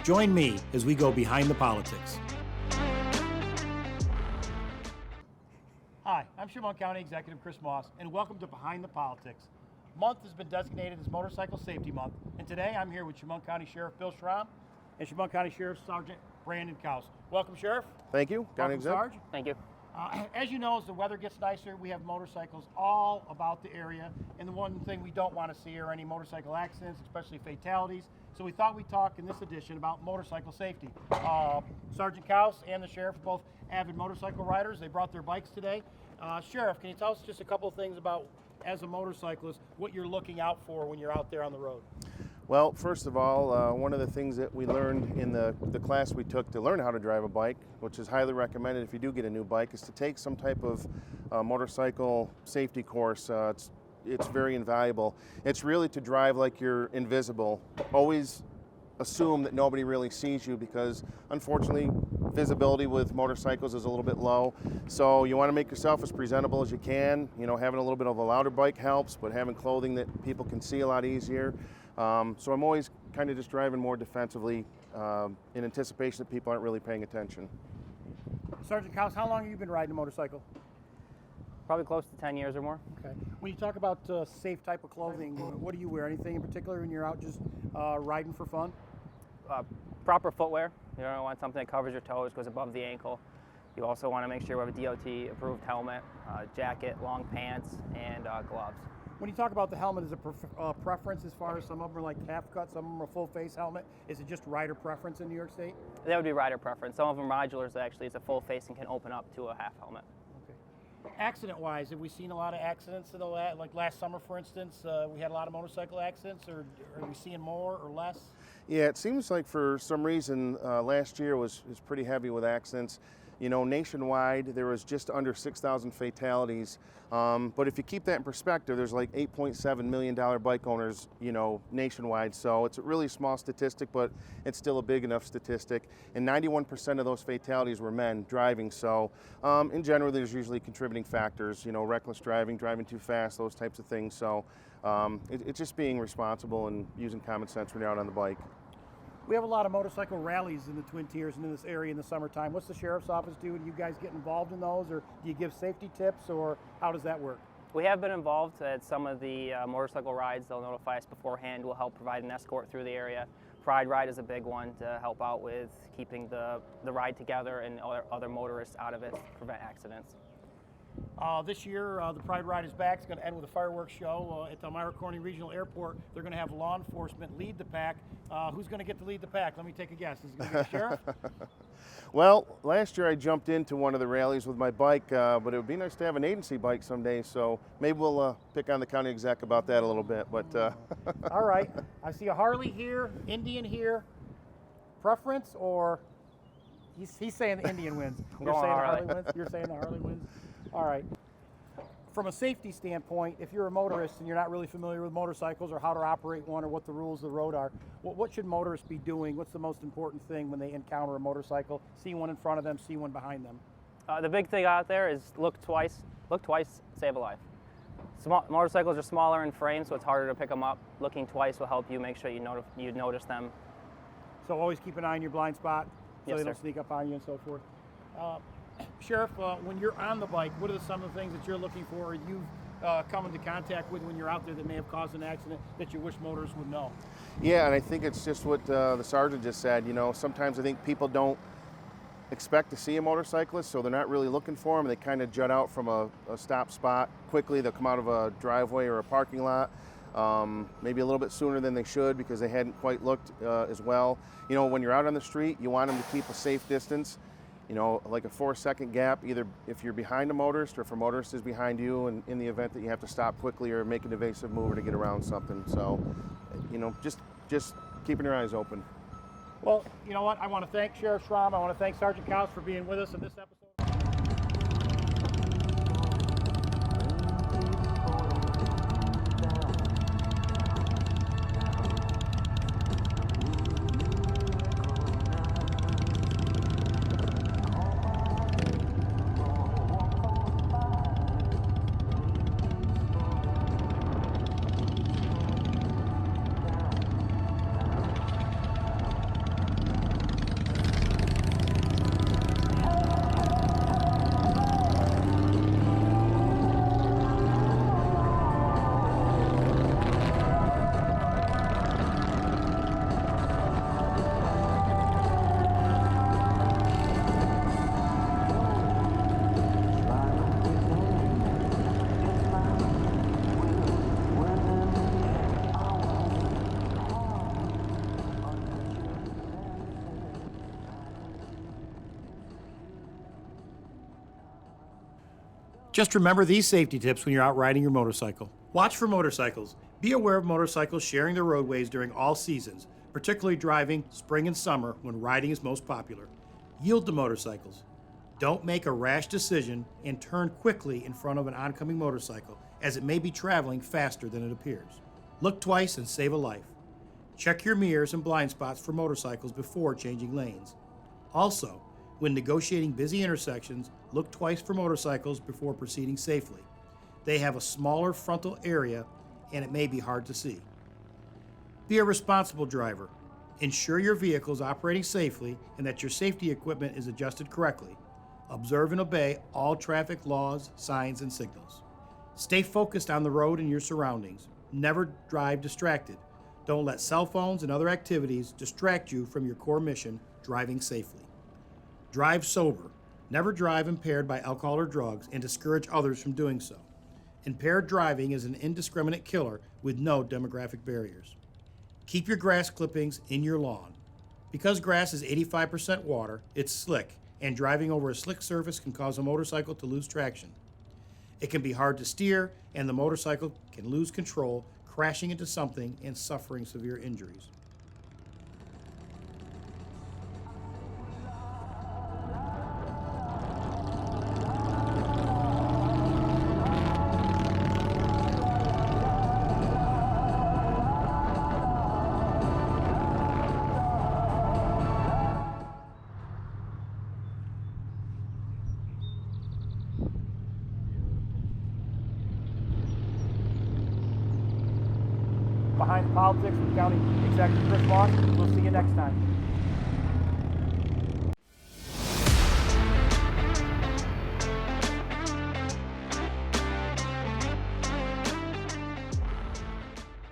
Join me as we go behind the politics. Hi, I'm Schrom County Executive Chris Moss, and welcome to Behind the Politics. Month has been designated as Motorcycle Safety Month, and today I'm here with Schrom County Sheriff Bill Schrom and Schrom County Sheriff Sergeant Brandon Couse. Welcome, Sheriff. Thank you, County Exec. Sarge. Thank you. As you know, as the weather gets nicer, we have motorcycles all about the area, and the one thing we don't want to see are any motorcycle accidents, especially fatalities. So we thought we'd talk in this edition about motorcycle safety. Sergeant Couse and the Sheriff are both avid motorcycle riders. They brought their bikes today. Sheriff, can you tell us just a couple of things about, as a motorcyclist, what you're looking out for when you're out there on the road? Well, first of all, one of the things that we learned in the class we took to learn how to drive a bike, which is highly recommended if you do get a new bike, is to take some type of motorcycle safety course. It's very invaluable. It's really to drive like you're invisible. Always assume that nobody really sees you, because unfortunately visibility with motorcycles is a little bit low. So you want to make yourself as presentable as you can. You know, having a little bit of a louder bike helps, but having clothing that people can see a lot easier. So I'm always kind of just driving more defensively in anticipation that people aren't really paying attention. Sergeant Couse, how long have you been riding a motorcycle? Probably close to 10 years or more. Okay. When you talk about safe type of clothing, what do you wear? Anything in particular when you're out just riding for fun? Proper footwear. You don't want something that covers your toes, goes above the ankle. You also want to make sure you have a DOT approved helmet, jacket, long pants, and gloves. When you talk about the helmet, is it preference as far as some of them are like half cut, some of them are full face helmet? Is it just rider preference in New York State? That would be rider preference. Some of them modulars actually, it's a full face and can open up to a half helmet. Okay. Accident-wise, have we seen a lot of accidents in the like last summer, for instance? We had a lot of motorcycle accidents, or are we seeing more or less? Yeah, it seems like for some reason last year was pretty heavy with accidents. You know, nationwide, there was just under 6,000 fatalities. But if you keep that in perspective, there's like $8.7 million bike owners, you know, nationwide. So it's a really small statistic, but it's still a big enough statistic. And 91% of those fatalities were men driving. So in general, there's usually contributing factors, you know, reckless driving, driving too fast, those types of things. So it's just being responsible and using common sense when you're out on the bike. We have a lot of motorcycle rallies in the Twin Tiers and in this area in the summertime. What's the Sheriff's Office do? Do you guys get involved in those, or do you give safety tips, or how does that work? We have been involved at some of the motorcycle rides. They'll notify us beforehand. We'll help provide an escort through the area. Pride Ride is a big one to help out with keeping the ride together and other motorists out of it to prevent accidents. This year, the Pride Ride is back. It's going to end with a fireworks show at the Elmira Corning Regional Airport. They're going to have law enforcement lead the pack. Who's going to get to lead the pack? Let me take a guess. Is it going to be the Sheriff? Well, last year I jumped into one of the rallies with my bike, but it would be nice to have an agency bike someday, so maybe we'll pick on the county exec about that a little bit. But all right. I see a Harley here, Indian here. Preference, or he's saying the Indian wins. You're saying the Harley wins? You're saying the Harley wins? All right. From a safety standpoint, if you're a motorist and you're not really familiar with motorcycles or how to operate one or what the rules of the road are, what should motorists be doing? What's the most important thing when they encounter a motorcycle? See one in front of them, see one behind them. The big thing out there is look twice, save a life. Motorcycles are smaller in frame, so it's harder to pick them up. Looking twice will help you make sure you notice them. So always keep an eye on your blind spot so they don't sneak up on you and so forth. Sheriff, when you're on the bike, what are some of the things that you're looking for, or you've come into contact with when you're out there that may have caused an accident that you wish motorists would know? Yeah, and I think it's just what the sergeant just said. You know, sometimes I think people don't expect to see a motorcyclist, so they're not really looking for them. They kind of jut out from a stop spot quickly. They'll come out of a driveway or a parking lot, maybe a little bit sooner than they should because they hadn't quite looked as well. You know, when you're out on the street, you want them to keep a safe distance. You know, like a 4-second gap, either if you're behind a motorist or if a motorist is behind you, and in the event that you have to stop quickly or make an evasive move or to get around something. So, you know, just keeping your eyes open. Well, you know what? I want to thank Sheriff Schrom. I want to thank Sergeant Couse for being with us in this episode. Just remember these safety tips when you're out riding your motorcycle. Watch for motorcycles. Be aware of motorcycles sharing the roadways during all seasons, particularly driving spring and summer when riding is most popular. Yield to motorcycles. Don't make a rash decision and turn quickly in front of an oncoming motorcycle, as it may be traveling faster than it appears. Look twice and save a life. Check your mirrors and blind spots for motorcycles before changing lanes. Also, when negotiating busy intersections, look twice for motorcycles before proceeding safely. They have a smaller frontal area and it may be hard to see. Be a responsible driver. Ensure your vehicle is operating safely and that your safety equipment is adjusted correctly. Observe and obey all traffic laws, signs, and signals. Stay focused on the road and your surroundings. Never drive distracted. Don't let cell phones and other activities distract you from your core mission, driving safely. Drive sober. Never drive impaired by alcohol or drugs and discourage others from doing so. Impaired driving is an indiscriminate killer with no demographic barriers. Keep your grass clippings in your lawn. Because grass is 85% water, it's slick, and driving over a slick surface can cause a motorcycle to lose traction. It can be hard to steer, and the motorcycle can lose control, crashing into something and suffering severe injuries. Behind the Politics with County Executive Chris Moss. We'll see you next time.